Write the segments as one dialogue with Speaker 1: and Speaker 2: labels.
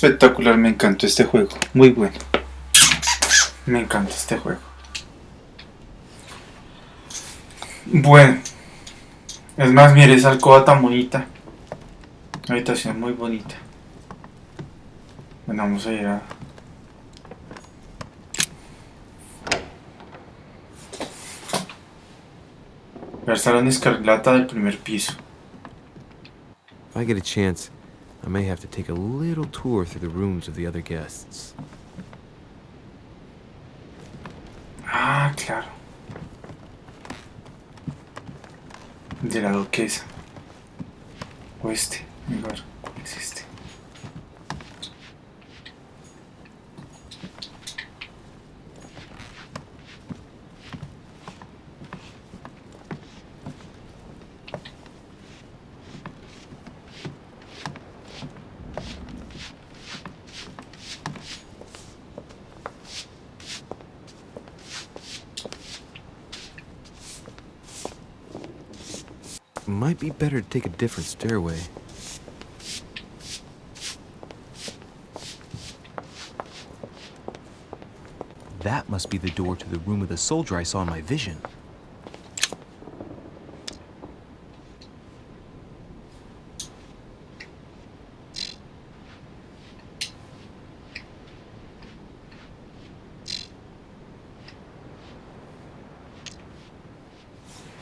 Speaker 1: espectacular, me encantó este juego. Muy bueno. Me encanta este juego. Bueno. Es más, mire esa alcoba tan bonita. Habitación muy bonita. Bueno, vamos a ir a... ver salón escarlata del primer piso.
Speaker 2: If I get a chance, I may have to take a little tour through the rooms of the other guests.
Speaker 1: Ah, claro. De la duquesa. O este. A ver, ¿cuál es este?
Speaker 2: Might be better to take a different stairway. That must be the door to the room of the soldier I saw in my vision.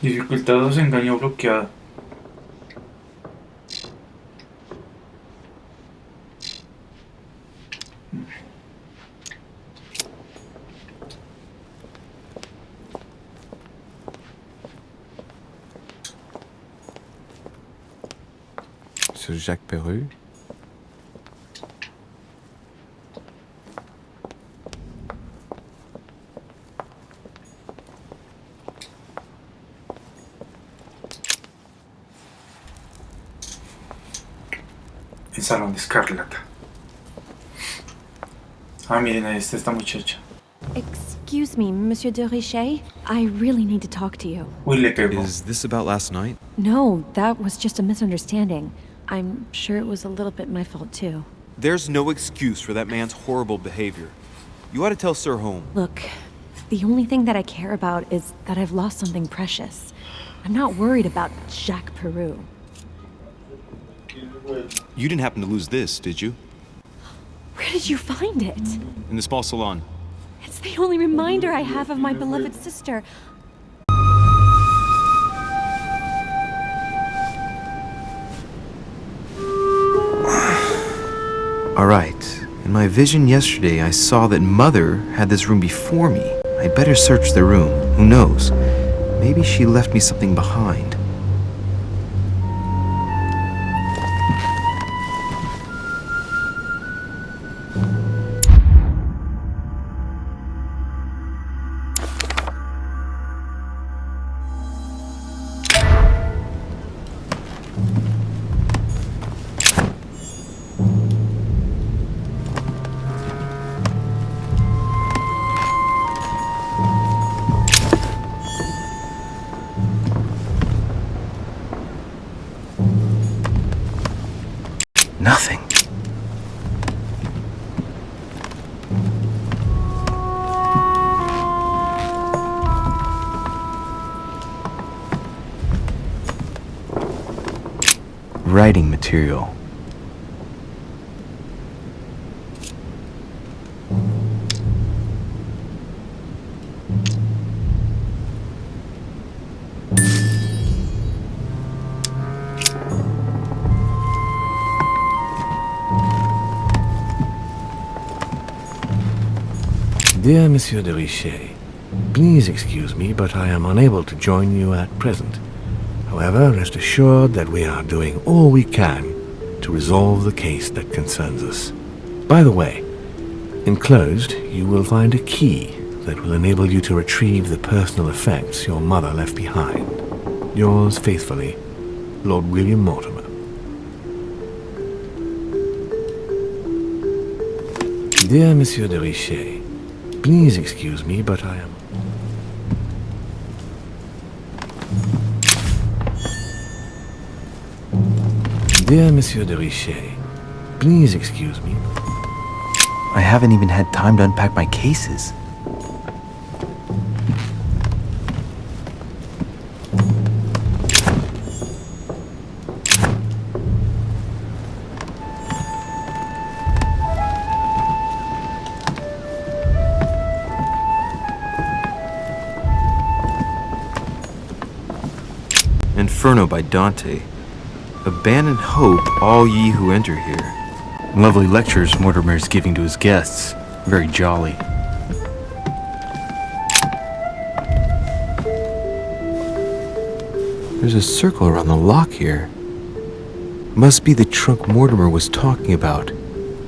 Speaker 1: Dificultad 2, engaño bloqueado.
Speaker 2: Monsieur Jacques Perru?
Speaker 1: El salón escarlata. Ah, miren, ahí está esta muchacha.
Speaker 3: Excuse me, Monsieur de Richet. I really need to talk to you.
Speaker 1: Uy, le pegó.
Speaker 2: Is this about last night?
Speaker 3: No, that was just a misunderstanding. I'm sure it was a little bit my fault, too.
Speaker 2: There's no excuse for that man's horrible behavior. You ought to tell Sir Holmes.
Speaker 3: Look, the only thing that I care about is that I've lost something precious. I'm not worried about Jacques Peru.
Speaker 2: You didn't happen to lose this, did you?
Speaker 3: Where did you find it?
Speaker 2: In the small salon.
Speaker 3: It's the only reminder I have of my beloved sister.
Speaker 2: Alright. In my vision yesterday, I saw that Mother had this room before me. I'd better search the room. Who knows? Maybe she left me something behind. Nothing. Writing material.
Speaker 4: Dear Monsieur de Richet, please excuse me, but I am unable to join you at present. However, rest assured that we are doing all we can to resolve the case that concerns us. By the way, enclosed you will find a key that will enable you to retrieve the personal effects your mother left behind. Yours faithfully, Lord William Mortimer. Dear Monsieur de Richet, please excuse me, but I am... Dear Monsieur de Richet, please excuse me.
Speaker 2: I haven't even had time to unpack my cases. Inferno by Dante. Abandon hope, all ye who enter here. Lovely lectures Mortimer is giving to his guests. Very jolly. There's a circle around the lock here. Must be the trunk Mortimer was talking about.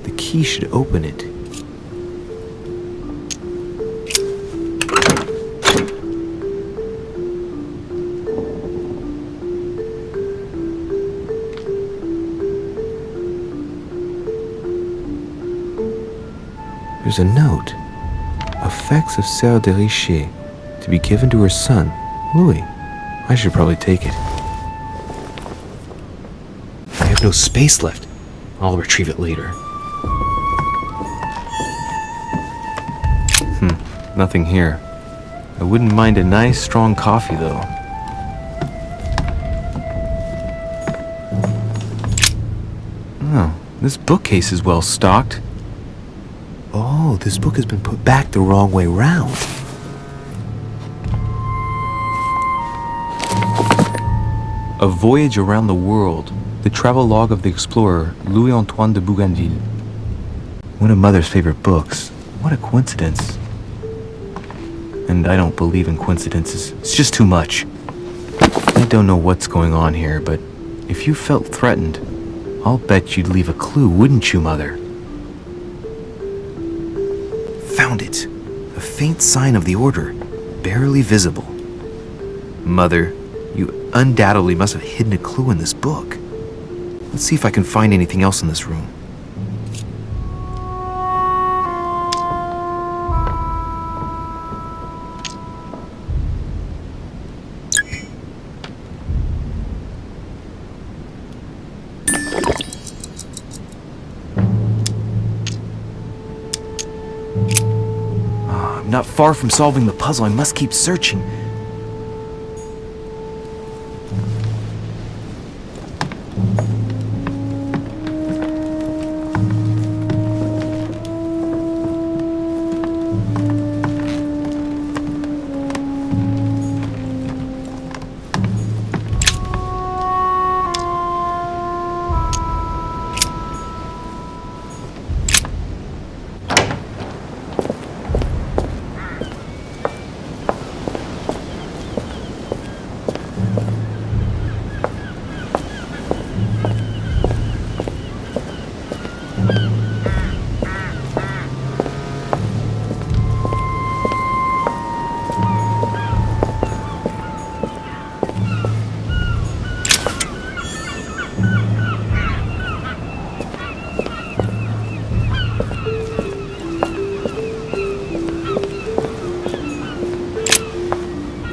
Speaker 2: The key should open it. There's a note. Effects of Sœur de Richer, to be given to her son, Louis. I should probably take it. I have no space left. I'll retrieve it later. Nothing here. I wouldn't mind a nice, strong coffee, though. Oh, this bookcase is well stocked. Oh, this book has been put back the wrong way round. A Voyage Around the World, the travelogue of the explorer Louis-Antoine de Bougainville. One of Mother's favorite books. What a coincidence. And I don't believe in coincidences. It's just too much. I don't know what's going on here, but if you felt threatened, I'll bet you'd leave a clue, wouldn't you, Mother? Found it. A faint sign of the order, barely visible. Mother, you undoubtedly must have hidden a clue in this book. Let's see if I can find anything else in this room. I'm not far from solving the puzzle. I must keep searching.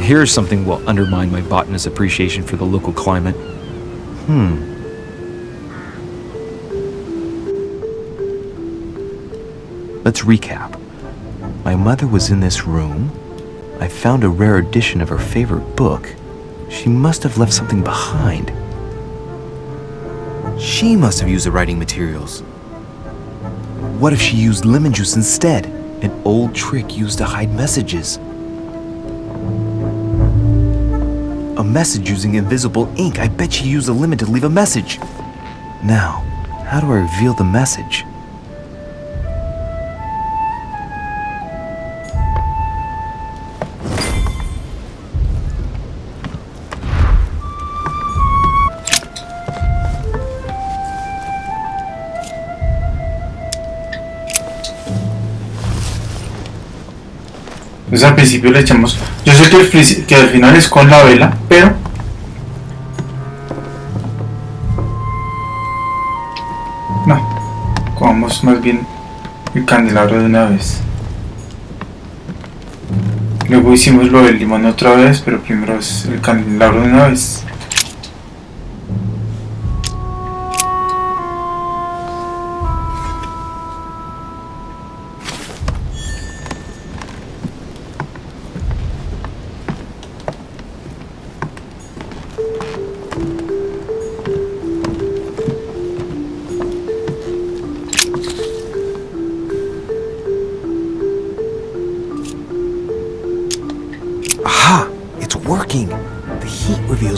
Speaker 2: Here's something will undermine my botanist's appreciation for the local climate. Let's recap. My mother was in this room. I found a rare edition of her favorite book. She must have left something behind. She must have used the writing materials. What if she used lemon juice instead? An old trick used to hide messages. A message using invisible ink. I bet she used a lemon to leave a message. Now, how do I reveal the message?
Speaker 1: Entonces al principio le echamos, yo sé que al final es con la vela, pero no, comamos más bien el candelabro de una vez. Luego hicimos lo del limón otra vez, pero primero es el candelabro de una vez.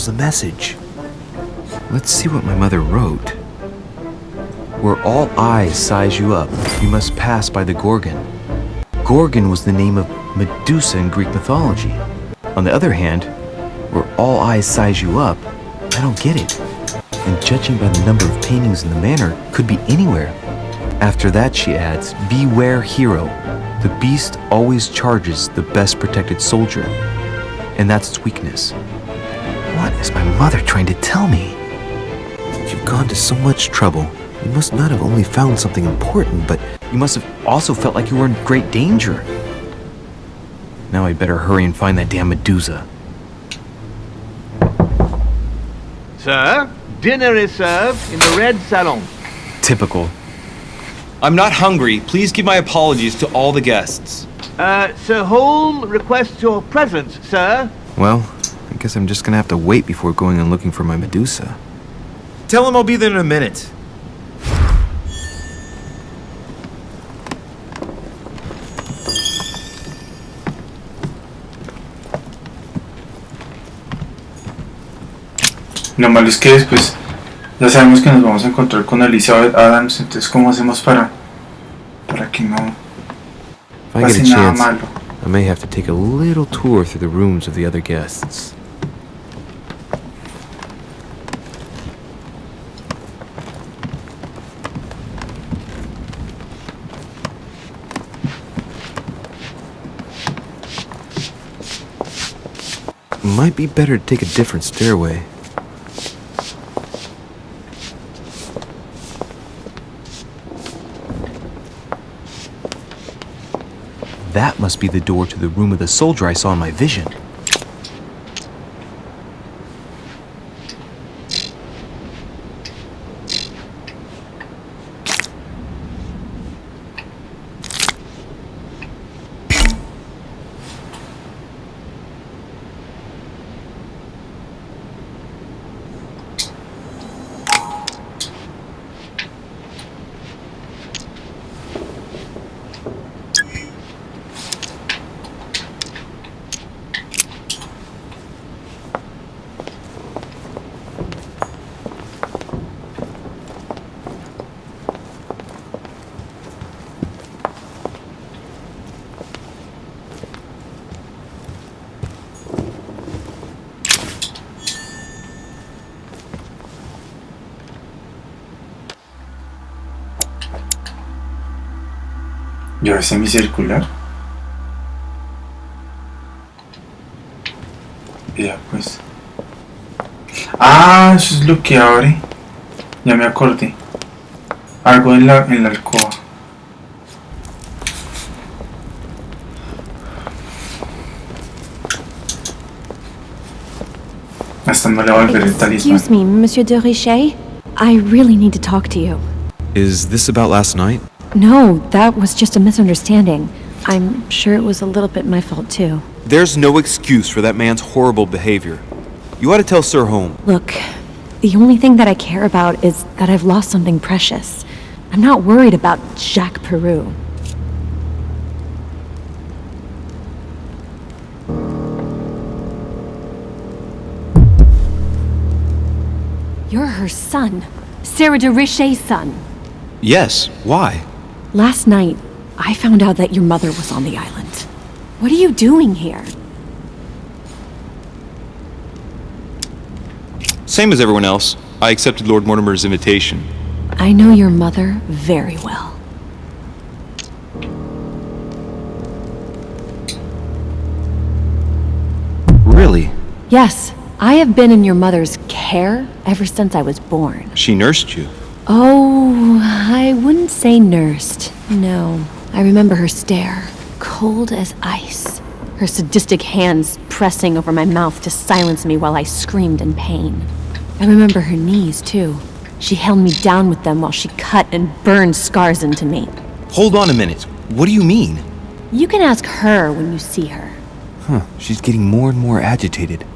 Speaker 2: the message. Let's see what my mother wrote. Where all eyes size you up, you must pass by the Gorgon. Gorgon was the name of Medusa in Greek mythology. On the other hand, where all eyes size you up, I don't get it. And judging by the number of paintings in the manor, could be anywhere. After that, she adds, beware hero. The beast always charges the best protected soldier. And that's its weakness. What is my mother trying to tell me? You've gone to so much trouble. You must not have only found something important, but you must have also felt like you were in great danger. Now I'd better hurry and find that damn Medusa.
Speaker 5: Sir, dinner is served in the red salon.
Speaker 2: Typical.
Speaker 6: I'm not hungry. Please give my apologies to all the guests.
Speaker 5: Sir Holm requests your presence, sir.
Speaker 2: Well, I guess I'm just gonna have to wait before going and looking for my Medusa.
Speaker 6: Tell him I'll be there in a minute.
Speaker 1: Lo malo es que después ya sabemos que nos vamos a encontrar con Elizabeth Adams, entonces ¿cómo hacemos para que no
Speaker 2: If I get
Speaker 1: pase
Speaker 2: a
Speaker 1: nada
Speaker 2: chance,
Speaker 1: malo?
Speaker 2: I may have to take a little tour through the rooms of the other guests. Might be better to take a different stairway. That must be the door to the room of the soldier I saw in my vision.
Speaker 1: ¿Yo es semicircular? Ya pues. Ah, eso es lo que abre. Ya me acordé. Algo en la alcoba. Hasta no le va a volver el talismán.
Speaker 3: Excuse me, Monsieur de Richet? I really need to talk to you.
Speaker 2: Is this about last night?
Speaker 3: No, that was just a misunderstanding. I'm sure it was a little bit my fault too.
Speaker 6: There's no excuse for that man's horrible behavior. You ought to tell Sir Holm.
Speaker 3: Look, the only thing that I care about is that I've lost something precious. I'm not worried about Jacques Peru. You're her son. Sarah de Richet's son.
Speaker 6: Yes, why?
Speaker 3: Last night, I found out that your mother was on the island. What are you doing here?
Speaker 6: Same as everyone else. I accepted Lord Mortimer's invitation.
Speaker 3: I know your mother very well.
Speaker 2: Really?
Speaker 3: Yes, I have been in your mother's care ever since I was born.
Speaker 6: She nursed you.
Speaker 3: Oh, I wouldn't say nursed. No, I remember her stare, cold as ice. Her sadistic hands pressing over my mouth to silence me while I screamed in pain. I remember her knees, too. She held me down with them while she cut and burned scars into me.
Speaker 6: Hold on a minute. What do you mean?
Speaker 3: You can ask her when you see her.
Speaker 2: Huh, she's getting more and more agitated.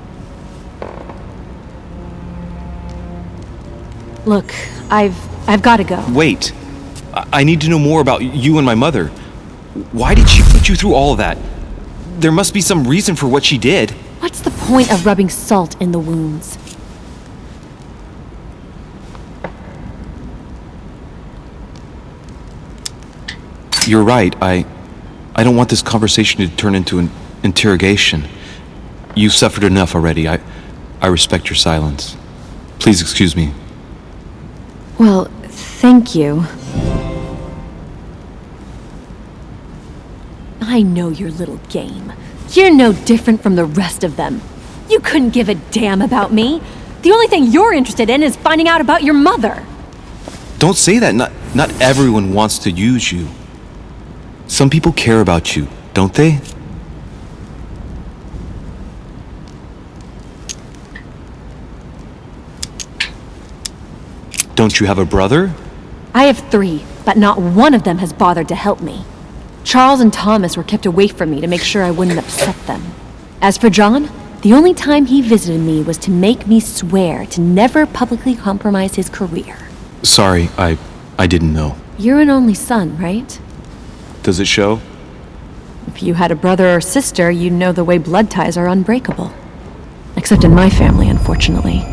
Speaker 3: Look, I've got to go.
Speaker 6: Wait. I need to know more about you and my mother. Why did she put you through all of that? There must be some reason for what she did.
Speaker 3: What's the point of rubbing salt in the wounds?
Speaker 2: You're right. I don't want this conversation to turn into an interrogation. You've suffered enough already. I respect your silence. Please excuse me.
Speaker 3: Well, thank you. I know your little game. You're no different from the rest of them. You couldn't give a damn about me. The only thing you're interested in is finding out about your mother.
Speaker 2: Don't say that. Not everyone wants to use you. Some people care about you, don't they? Don't you have a brother?
Speaker 3: I have 3, but not one of them has bothered to help me. Charles and Thomas were kept away from me to make sure I wouldn't upset them. As for John, the only time he visited me was to make me swear to never publicly compromise his career.
Speaker 2: Sorry, I didn't know.
Speaker 3: You're an only son, right?
Speaker 2: Does it show?
Speaker 3: If you had a brother or sister, you'd know the way blood ties are unbreakable. Except in my family, unfortunately.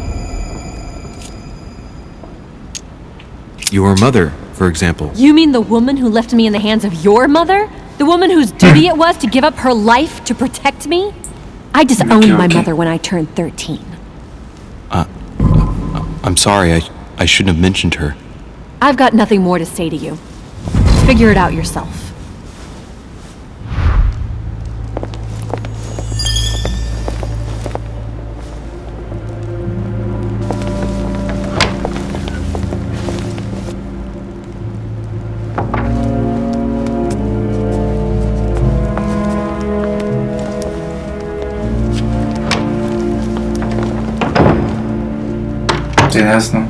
Speaker 2: Your mother, for example.
Speaker 3: You mean the woman who left me in the hands of your mother? The woman whose duty it was to give up her life to protect me? I disowned my mother when I turned 13.
Speaker 2: I'm sorry, I shouldn't have mentioned her.
Speaker 3: I've got nothing more to say to you. Figure it out yourself.
Speaker 1: Jasno.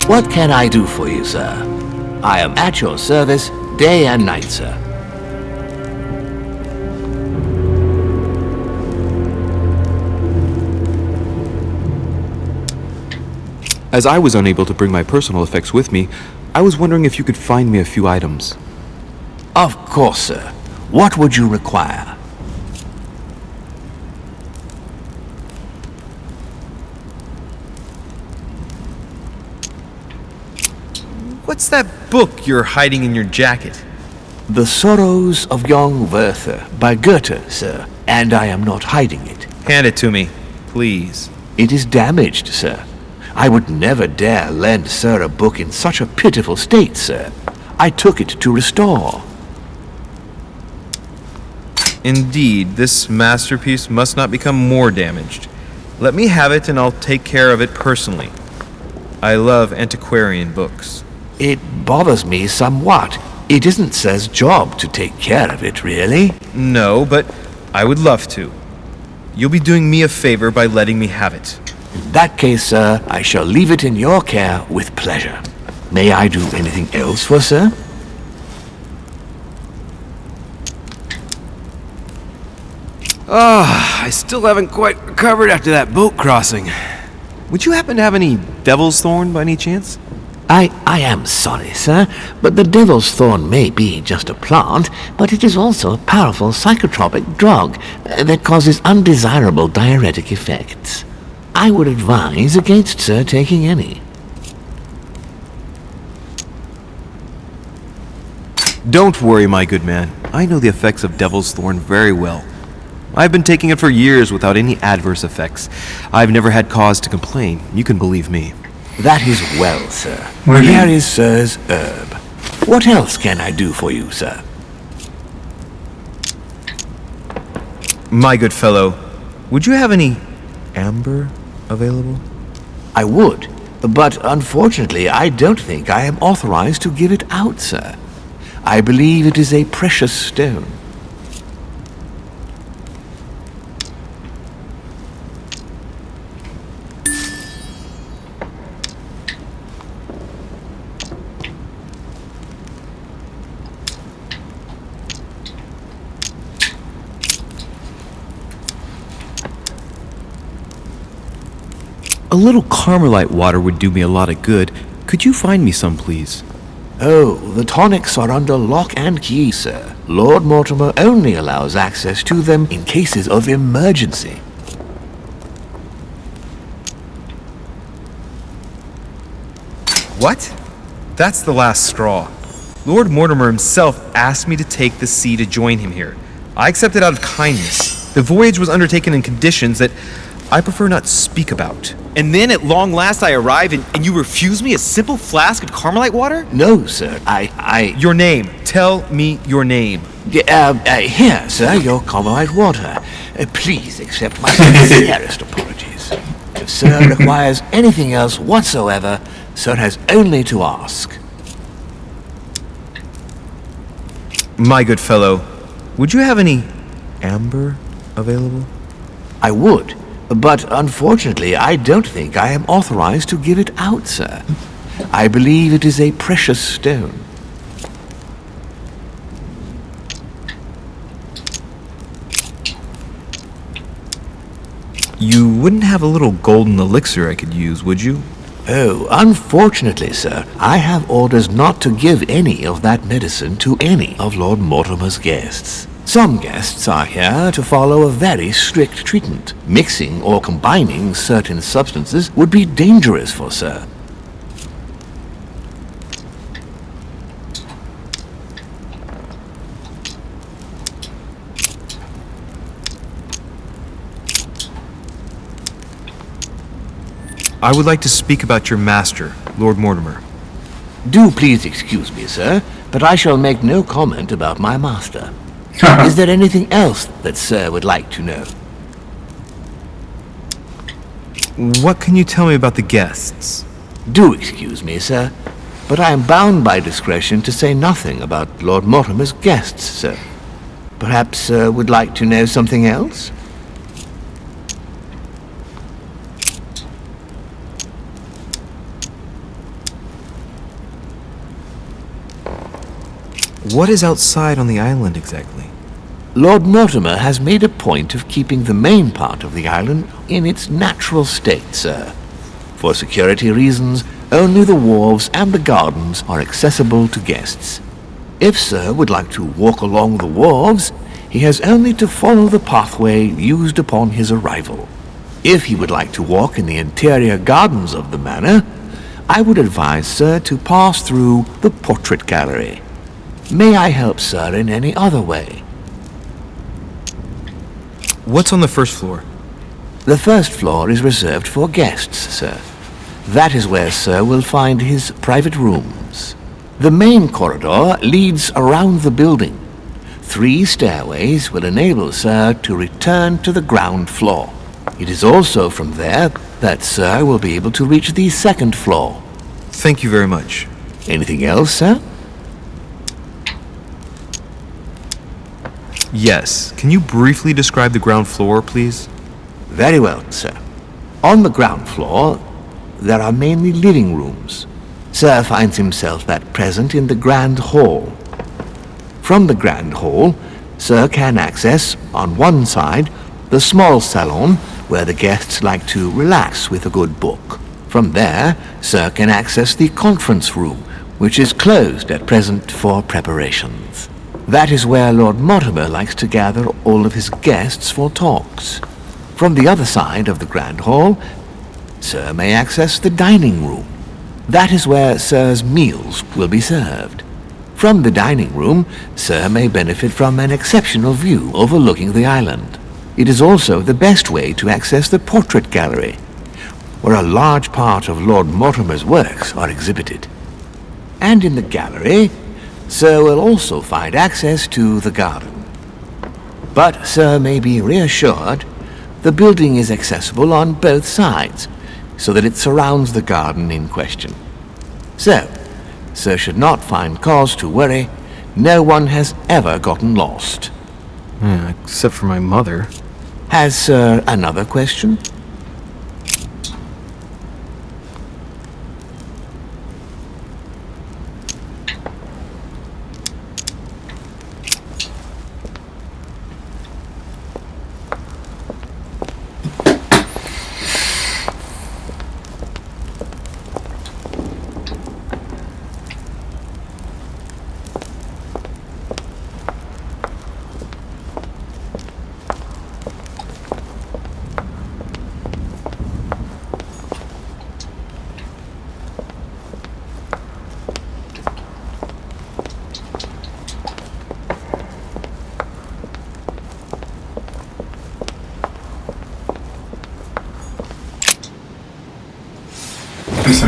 Speaker 4: What can I do for you, sir? I am at your service day and night, sir.
Speaker 2: As I was unable to bring my personal effects with me, I was wondering if you could find me a few items.
Speaker 4: Of course, sir. What would you require?
Speaker 6: What's that book you're hiding in your jacket?
Speaker 4: The Sorrows of Young Werther by Goethe, sir, and I am not hiding it.
Speaker 6: Hand it to me, please.
Speaker 4: It is damaged, sir. I would never dare lend sir a book in such a pitiful state, sir. I took it to restore.
Speaker 6: Indeed, this masterpiece must not become more damaged. Let me have it and I'll take care of it personally. I love antiquarian books.
Speaker 4: It bothers me somewhat. It isn't sir's job to take care of it, really.
Speaker 6: No, but I would love to. You'll be doing me a favor by letting me have it.
Speaker 4: In that case, sir, I shall leave it in your care with pleasure. May I do anything else for sir?
Speaker 6: I still haven't quite recovered after that boat crossing. Would you happen to have any devil's thorn by any chance?
Speaker 4: I am sorry, sir, but the devil's thorn may be just a plant, but it is also a powerful psychotropic drug that causes undesirable diuretic effects. I would advise against sir taking any.
Speaker 6: Don't worry, my good man. I know the effects of devil's thorn very well. I've been taking it for years without any adverse effects. I've never had cause to complain. You can believe me.
Speaker 4: That is well, sir.
Speaker 1: Really?
Speaker 4: Here is sir's herb. What else can I do for you, sir?
Speaker 6: My good fellow, would you have any amber available?
Speaker 4: I would, but unfortunately I don't think I am authorized to give it out, sir. I believe it is a precious stone.
Speaker 6: A little Carmelite water would do me a lot of good. Could you find me some, please?
Speaker 4: Oh, the tonics are under lock and key, sir. Lord Mortimer only allows access to them in cases of emergency.
Speaker 6: What? That's the last straw. Lord Mortimer himself asked me to take the sea to join him here. I accepted out of kindness. The voyage was undertaken in conditions that I prefer not speak about. And then at long last I arrive and you refuse me a simple flask of Carmelite water?
Speaker 4: No, sir,
Speaker 6: Your name. Tell me your name.
Speaker 4: Here, sir, your Carmelite water. Please accept my sincerest apologies. If sir requires anything else whatsoever, sir has only to ask.
Speaker 6: My good fellow, would you have any amber available?
Speaker 4: I would, but unfortunately I don't think I am authorized to give it out, sir. I believe it is a precious stone.
Speaker 6: You wouldn't have a little golden elixir I could use, would you?
Speaker 4: Oh, unfortunately, sir, I have orders not to give any of that medicine to any of Lord Mortimer's guests. Some guests are here to follow a very strict treatment. Mixing or combining certain substances would be dangerous for sir.
Speaker 6: I would like to speak about your master, Lord Mortimer.
Speaker 4: Do please excuse me, sir, but I shall make no comment about my master. Is there anything else that sir would like to know?
Speaker 6: What can you tell me about the guests?
Speaker 4: Do excuse me, sir, but I am bound by discretion to say nothing about Lord Mortimer's guests, sir. Perhaps sir would like to know something else?
Speaker 6: What is outside on the island exactly?
Speaker 4: Lord Mortimer has made a point of keeping the main part of the island in its natural state, sir. For security reasons, only the wharves and the gardens are accessible to guests. If sir would like to walk along the wharves, he has only to follow the pathway used upon his arrival. If he would like to walk in the interior gardens of the manor, I would advise sir to pass through the portrait gallery. May I help sir in any other way?
Speaker 6: What's on the first floor?
Speaker 4: The first floor is reserved for guests, sir. That is where sir will find his private rooms. The main corridor leads around the building. 3 stairways will enable sir to return to the ground floor. It is also from there that sir will be able to reach the second floor.
Speaker 6: Thank you very much.
Speaker 4: Anything else, sir?
Speaker 6: Yes. Can you briefly describe the ground floor, please?
Speaker 4: Very well, sir. On the ground floor, there are mainly living rooms. Sir finds himself at present in the Grand Hall. From the Grand Hall, sir can access, on one side, the small salon where the guests like to relax with a good book. From there, sir can access the conference room, which is closed at present for preparations. That is where Lord Mortimer likes to gather all of his guests for talks. From the other side of the Grand Hall, sir may access the dining room. That is where sir's meals will be served. From the dining room, sir may benefit from an exceptional view overlooking the island. It is also the best way to access the portrait gallery, where a large part of Lord Mortimer's works are exhibited. And in the gallery, sir will also find access to the garden. But sir may be reassured, the building is accessible on both sides, so that it surrounds the garden in question. So, sir should not find cause to worry. No one has ever gotten lost.
Speaker 6: Except for my mother.
Speaker 4: Has sir another question?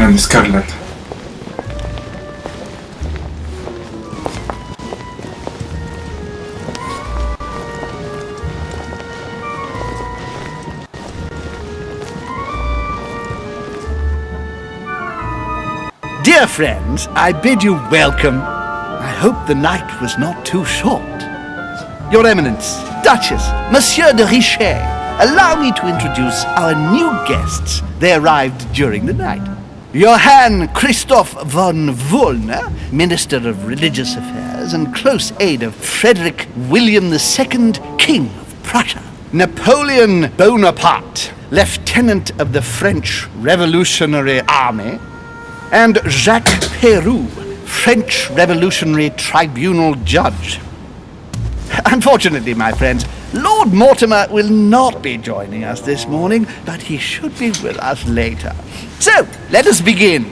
Speaker 1: Gran Escarlata.
Speaker 7: Dear friends, I bid you welcome. I hope the night was not too short. Your Eminence, Duchess, Monsieur de Richet, allow me to introduce our new guests. They arrived during the night. Johann Christoph von Wollner, Minister of Religious Affairs and close aide of Frederick William II, King of Prussia. Napoleon Bonaparte, Lieutenant of the French Revolutionary Army. And Jacques Peroux, French Revolutionary Tribunal Judge. Unfortunately, my friends, Lord Mortimer will not be joining us this morning, but he should be with us later. So, let us begin.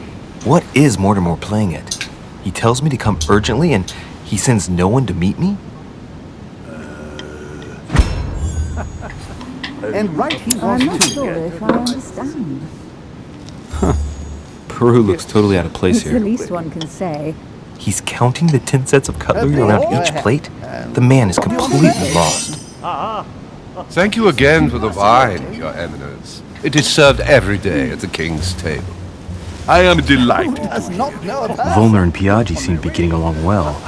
Speaker 2: What is Mortimer playing at? He tells me to come urgently and he sends no one to meet me?
Speaker 7: And right he was
Speaker 8: I'm not
Speaker 7: too.
Speaker 8: sure if I understand.
Speaker 2: Peru looks totally out of place
Speaker 8: It's the
Speaker 2: here.
Speaker 8: least one can say.
Speaker 2: He's counting the 10 sets of cutlery around each plate? The man is completely lost.
Speaker 9: Thank you again for the wine, Your Eminence. It is served every day at the king's table. I am delighted.
Speaker 7: Does not know about.
Speaker 2: Volner and Piaggi seem to be getting along well.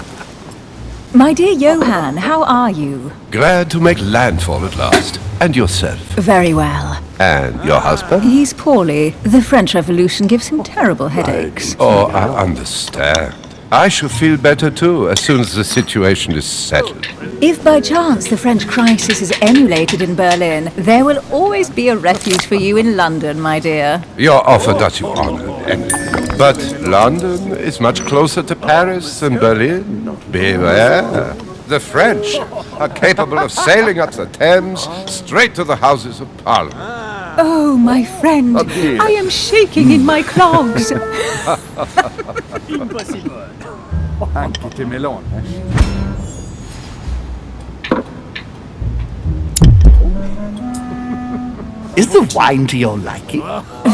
Speaker 8: My dear Johann, how are you?
Speaker 9: Glad to make landfall at last. And yourself.
Speaker 8: Very well.
Speaker 9: And your husband?
Speaker 8: He's poorly. The French Revolution gives him terrible headaches.
Speaker 9: Oh, I understand. I shall feel better too as soon as the situation is settled.
Speaker 8: If by chance the French crisis is emulated in Berlin, there will always be a refuge for you in London, my dear.
Speaker 9: Your offer does you honor, Emily. But London is much closer to Paris than Berlin. Beware. The French are capable of sailing up the Thames straight to the Houses of Parliament.
Speaker 8: Oh, my friend, I am shaking in my clogs.
Speaker 7: Is the wine to your liking?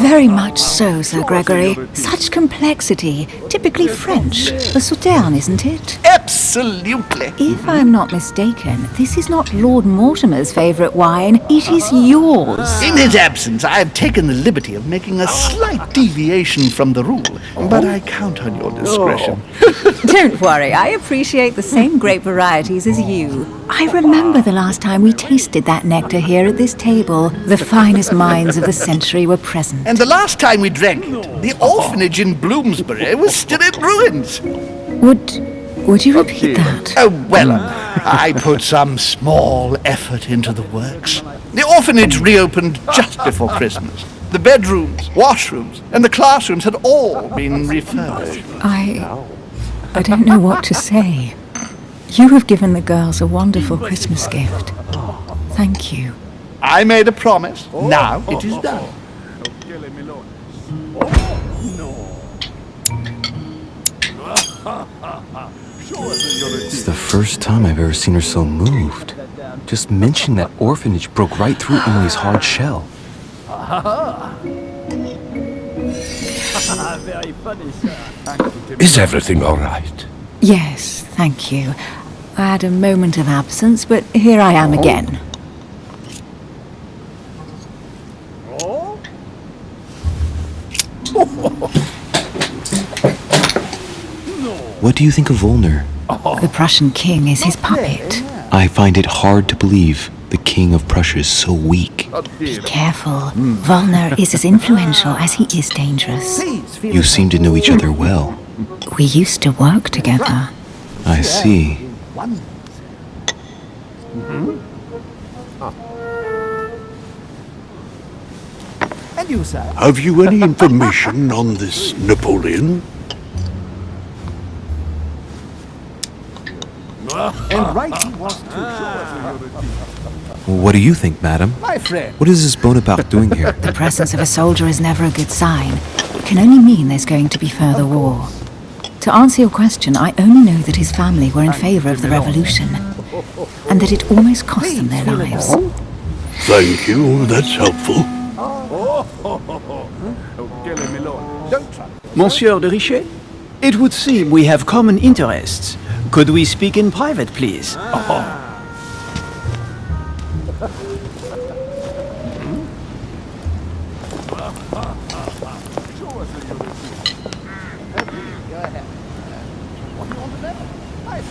Speaker 8: Very much so, Sir Gregory. Such complexity. Typically French. A Sauterne, isn't it?
Speaker 7: Absolutely.
Speaker 8: If I'm not mistaken, this is not Lord Mortimer's favourite wine. It is yours.
Speaker 7: In his absence, I have taken the liberty of making a slight deviation from the rule, but I count on your discretion.
Speaker 8: Don't worry, I appreciate the same grape varieties as you. I remember the last time we tasted that nectar here at this table. The finest minds of the century were present.
Speaker 7: And the last time we drank it, the orphanage in Bloomsbury was still in ruins.
Speaker 8: Would you repeat that?
Speaker 7: Oh, well, I put some small effort into the works. The orphanage reopened just before Christmas. The bedrooms, washrooms, and the classrooms had all been refurbished.
Speaker 8: I don't know what to say. You have given the girls a wonderful Christmas gift. Thank you.
Speaker 7: I made a promise. Now it is done.
Speaker 2: It's the first time I've ever seen her so moved. Just mentioning that orphanage broke right through Emily's hard shell.
Speaker 9: Is everything all right?
Speaker 8: Yes, thank you. I had a moment of absence, but here I am again.
Speaker 2: What do you think of Volner?
Speaker 8: The Prussian king is his puppet.
Speaker 2: I find it hard to believe the king of Prussia is so weak.
Speaker 8: Be careful. Volner is as influential as he is dangerous.
Speaker 2: You seem to know each other well.
Speaker 8: We used to work together.
Speaker 2: I see.
Speaker 7: And you, sir?
Speaker 10: Have you any information on this Napoleon?
Speaker 7: And right he was too.
Speaker 2: What do you think, madam?
Speaker 7: My friend.
Speaker 2: What is this Bonaparte doing here?
Speaker 8: The presence of a soldier is never a good sign. It can only mean there's going to be further war. To answer your question, I only know that his family were in favour of the revolution, and that it almost cost them their lives.
Speaker 10: Thank you, that's helpful.
Speaker 11: Monsieur de Richet? It would seem we have common interests. Could we speak in private, please?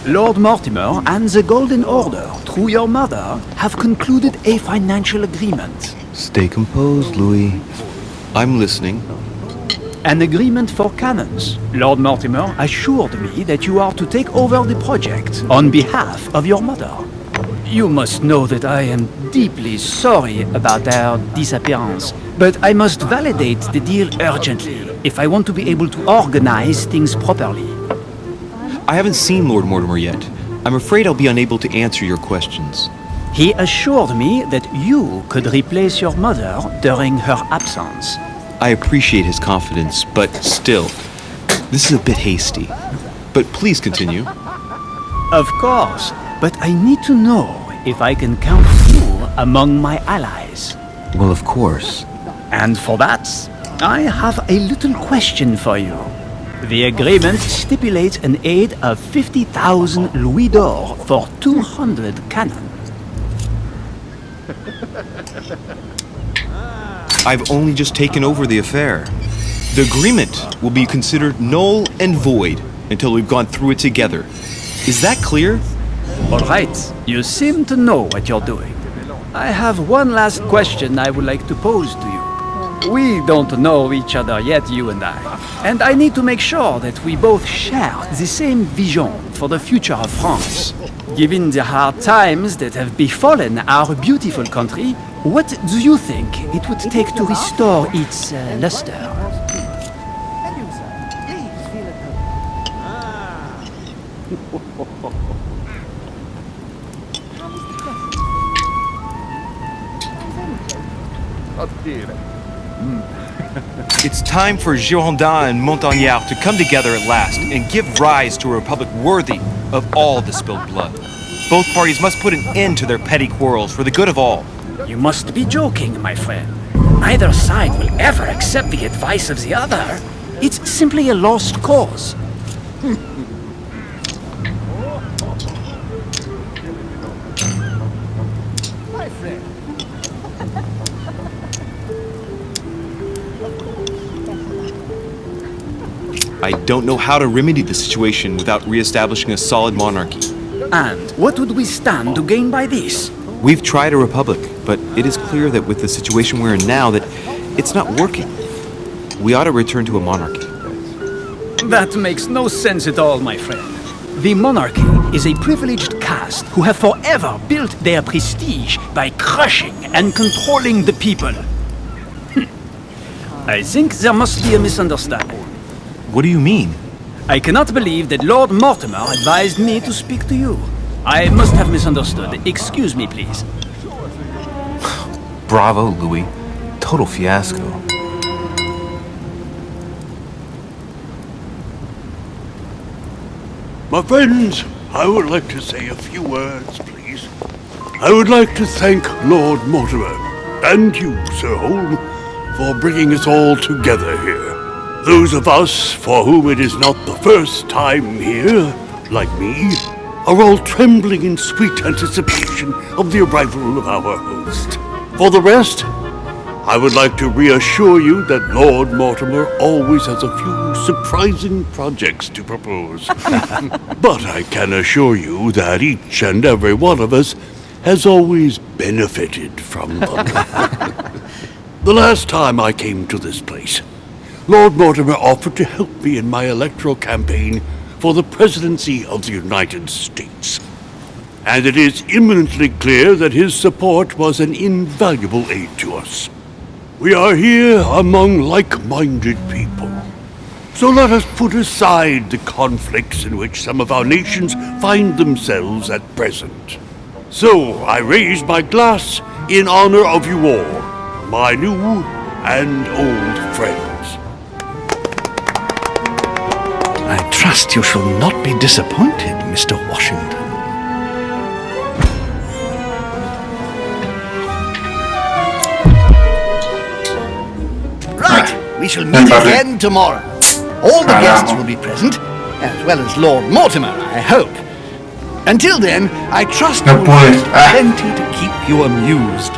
Speaker 11: Lord Mortimer and the Golden Order, through your mother, have concluded a financial agreement.
Speaker 2: Stay composed, Louis. I'm listening.
Speaker 11: An agreement for cannons. Lord Mortimer assured me that you are to take over the project on behalf of your mother. You must know that I am deeply sorry about their disappearance, but I must validate the deal urgently if I want to be able to organize things properly.
Speaker 2: I haven't seen Lord Mortimer yet. I'm afraid I'll be unable to answer your questions.
Speaker 11: He assured me that you could replace your mother during her absence.
Speaker 2: I appreciate his confidence, but still, this is a bit hasty. But please continue.
Speaker 11: Of course, but I need to know if I can count you among my allies.
Speaker 2: Well, of course.
Speaker 11: And for that, I have a little question for you. The agreement stipulates an aid of 50,000 louis d'or for 200 cannon.
Speaker 2: I've only just taken over the affair. The agreement will be considered null and void until we've gone through it together. Is that clear?
Speaker 11: All right, you seem to know what you're doing. I have one last question I would like to pose to you. We don't know each other yet, you and I need to make sure that we both share the same vision for the future of France. Given the hard times that have befallen our beautiful country, what do you think it would take to restore its luster?
Speaker 2: It's time for Girondins and Montagnards to come together at last and give rise to a republic worthy of all the spilled blood. Both parties must put an end to their petty quarrels for the good of all.
Speaker 11: You must be joking, my friend. Neither side will ever accept the advice of the other. It's simply a lost cause.
Speaker 2: I don't know how to remedy the situation without re-establishing a solid monarchy.
Speaker 11: And what would we stand to gain by this?
Speaker 2: We've tried a republic, but it is clear that with the situation we're in now, that it's not working. We ought to return to a monarchy.
Speaker 11: That makes no sense at all, my friend. The monarchy is a privileged caste who have forever built their prestige by crushing and controlling the people. I think there must be a misunderstanding.
Speaker 2: What do you mean?
Speaker 11: I cannot believe that Lord Mortimer advised me to speak to you. I must have misunderstood. Excuse me, please.
Speaker 2: Bravo, Louis. Total fiasco.
Speaker 10: My friends, I would like to say a few words, please. I would like to thank Lord Mortimer, and you, Sir Holm, for bringing us all together here. Those of us for whom it is not the first time here, like me, are all trembling in sweet anticipation of the arrival of our host. For the rest, I would like to reassure you that Lord Mortimer always has a few surprising projects to propose. But I can assure you that each and every one of us has always benefited from them. The last time I came to this place, Lord Mortimer offered to help me in my electoral campaign for the presidency of the United States. And it is imminently clear that his support was an invaluable aid to us. We are here among like-minded people. So let us put aside the conflicts in which some of our nations find themselves at present. So I raise my glass in honor of you all, my new and old friends.
Speaker 7: I trust you shall not be disappointed, Mr. Washington. We shall meet again tomorrow. All the guests
Speaker 1: Carajo.
Speaker 7: will be present, as well as Lord Mortimer, I hope. Until then, I trust
Speaker 1: No
Speaker 7: you will
Speaker 1: puede.
Speaker 7: have plenty to keep you amused.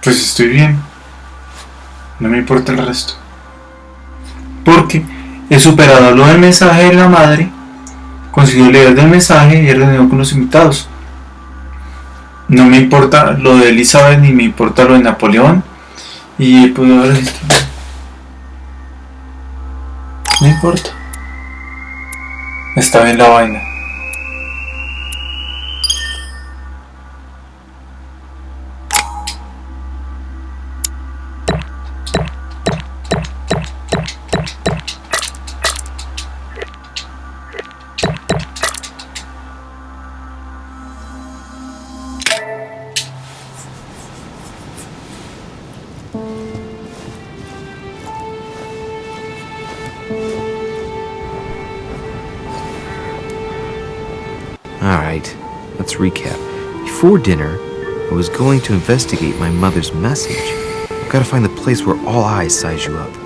Speaker 1: Pues estoy bien. No me importa el resto. Porque he superado lo del mensaje de la madre, conseguido leer del mensaje y he reunido con los invitados. No me importa lo de Elizabeth ni me importa lo de Napoleón. Y he podido ver esto. No importa. Está bien la vaina.
Speaker 2: Alright, let's recap. Before dinner, I was going to investigate my mother's message. I've got to find the place where all eyes size you up.